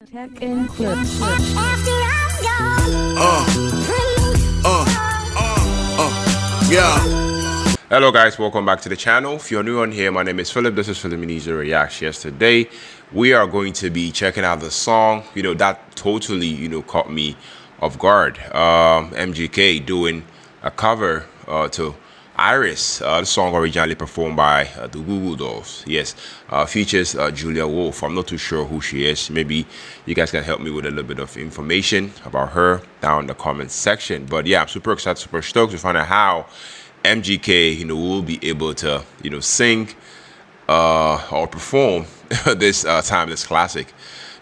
Tech and clips. Yeah. Hello guys, welcome back to the channel. If you're new on here, my name is Philip. This is Philiminzyvlogs. Yes, today we are going to be checking out the song, that totally, caught me off guard. MGK doing a cover to Iris, the song originally performed by the Goo Goo dolls. Yes, features Julia Wolf. I'm not too sure who she is. Maybe you guys can help me with a little bit of information about her down in the comments section. But yeah, I'm super excited, super stoked to find out how MGK, will be able to, sing or perform this timeless classic.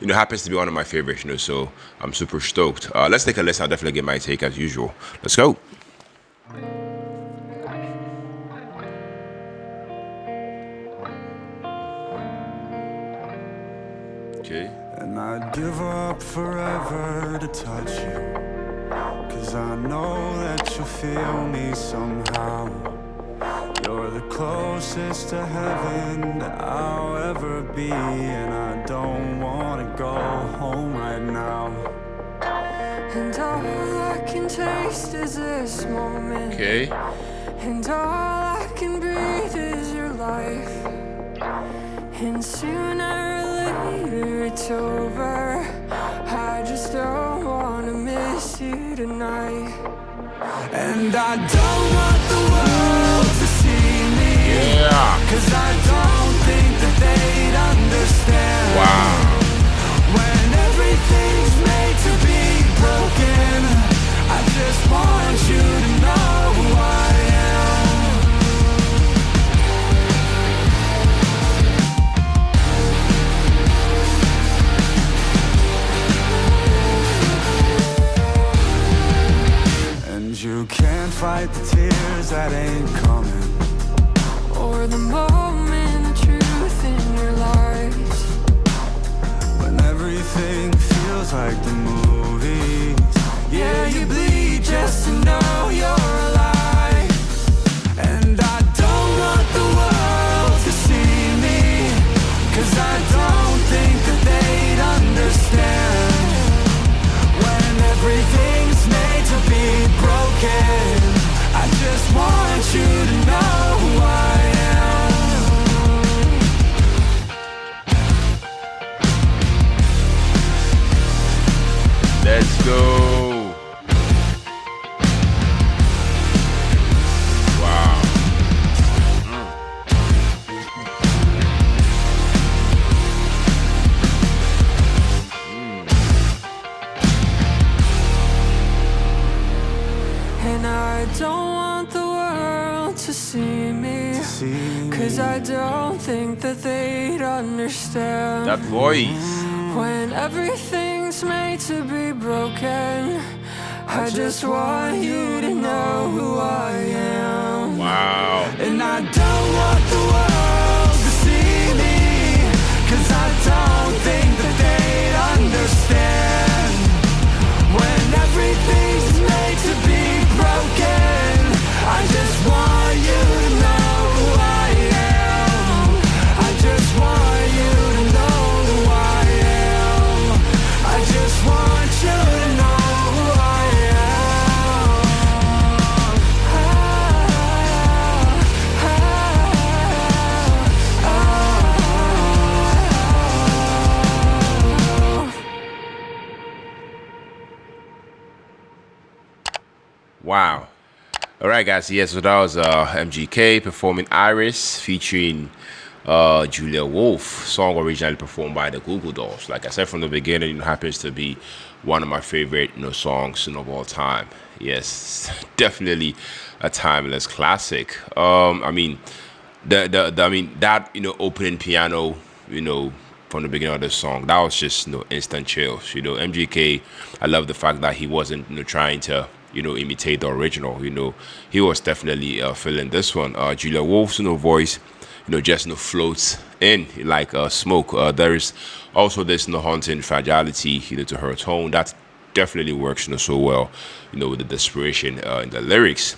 Happens to be one of my favorites, so I'm super stoked. Let's take a listen. I'll definitely get my take as usual. Let's go. Okay. And I'd give up forever to touch you, 'cause I know that you'll feel me somehow. You're the closest to heaven that I'll ever be, and I don't wanna go home right now. And all I can taste is this moment. Okay. And all I can breathe is your life. And sooner or later it's over. I just don't wanna miss you tonight. And I don't want the world to see me, Yeah. 'cause I don't think that they'd understand. Wow. When everything's made to be broken, I just want you to know who I am. And you can't fight the tears that ain't coming, Or the moment of truth in your lies. when everything feels like the movies. Yeah, you bleed just to know you're alive. And I don't want the world to see me, 'cause I don't think that they'd understand. When everything's made to be broken, I just want you to know who I am. Let's go. Wow. And I don't want the world to see me, See me. 'cause I don't think that they'd understand. That voice. When everything's made to be broken, I just want you to know who I am. Wow. And I don't want the world to see me, 'cause I don't think that they'd understand. When everything's made to be broken, I just want you to know who I am. I just want you to know who I am. I just want you to know who I am. Wow. All right, guys. Yes, so that was MGK performing Iris featuring Julia Wolf. Song originally performed by the Goo Goo dolls. Like I said from the beginning, it happens to be one of my favorite songs of all time. Yes, definitely a timeless classic. I mean, that opening piano, from the beginning of the song, that was just instant chills. MGK, I love the fact that he wasn't trying to imitate the original. He was definitely feeling this one. Julia Wolf's voice just floats in like smoke. There is also this haunting fragility to her tone that definitely works so well with the desperation in the lyrics.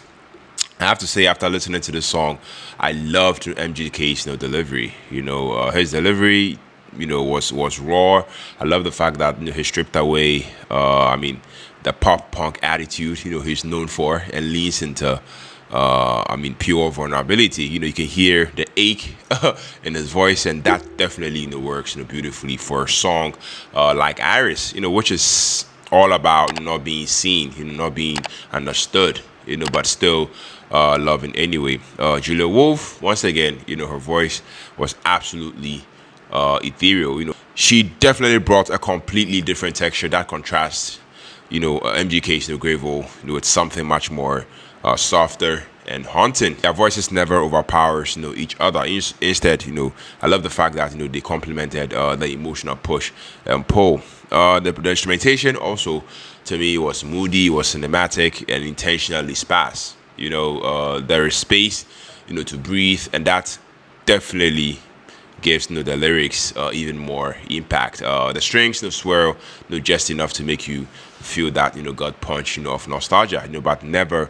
I have to say, after listening to this song, I loved MGK's delivery. His delivery was raw. I love the fact that he stripped away, the pop punk attitude, he's known for, and leans into, pure vulnerability. You can hear the ache in his voice, and that definitely, works, beautifully for a song like Iris, which is all about not being seen, not being understood, but still loving anyway. Julia Wolf, once again, her voice was absolutely ethereal. She definitely brought a completely different texture that contrasts, MGK's Gravo, with something much more softer and haunting. Their voices never overpowers, each other. Instead, I love the fact that they complemented the emotional push and pull. The instrumentation also, to me, was moody, was cinematic, and intentionally sparse. There is space, to breathe, and that definitely gives the lyrics even more impact. The strings swirl, just enough to make you feel that gut punch of nostalgia, but never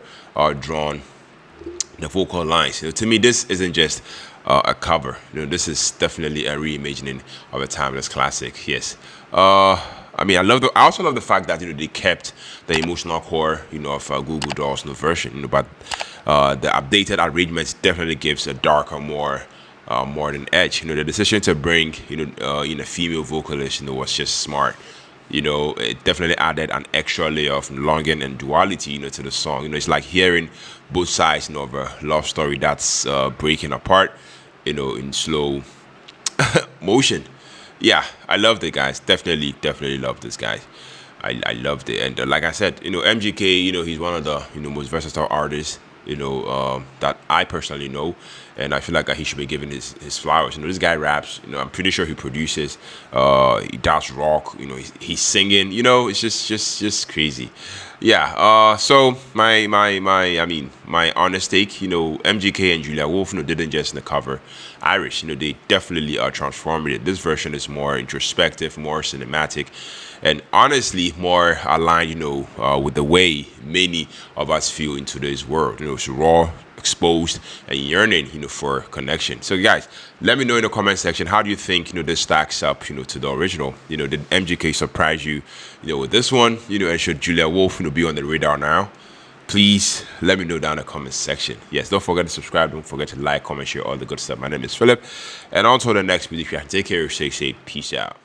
drawn the vocal lines. To me, this isn't just a cover. This is definitely a reimagining of a timeless classic. Yes. I also love the fact that they kept the emotional core of Goo Goo Dolls version, but the updated arrangement definitely gives a darker, more modern edge. The decision to bring a female vocalist was just smart. It definitely added an extra layer of longing and duality to the song. It's like hearing both sides of a love story that's breaking apart in slow motion. Yeah, I loved it, guys. Definitely loved this, guys. I loved it, and like I said, MGK, he's one of the most versatile artists, that I personally know, and I feel like he should be given his flowers. This guy raps, I'm pretty sure he produces, he does rock, he's singing, it's just crazy. Yeah. So my honest take, MGK and Julia Wolf, didn't just cover Irish, they definitely are transformative. This version is more introspective, more cinematic, and honestly more aligned, with the way many of us feel in today's world. It's raw, exposed, and yearning, for connection. So guys, let me know in the comment section, how do you think, this stacks up, to the original? Did MGK surprise you, with this one? And should Julia Wolf, be on the radar now? Please let me know down in the comment section. Yes, don't forget to subscribe. Don't forget to like, comment, share, all the good stuff. My name is Philip, and until the next video, take care, stay safe, peace out.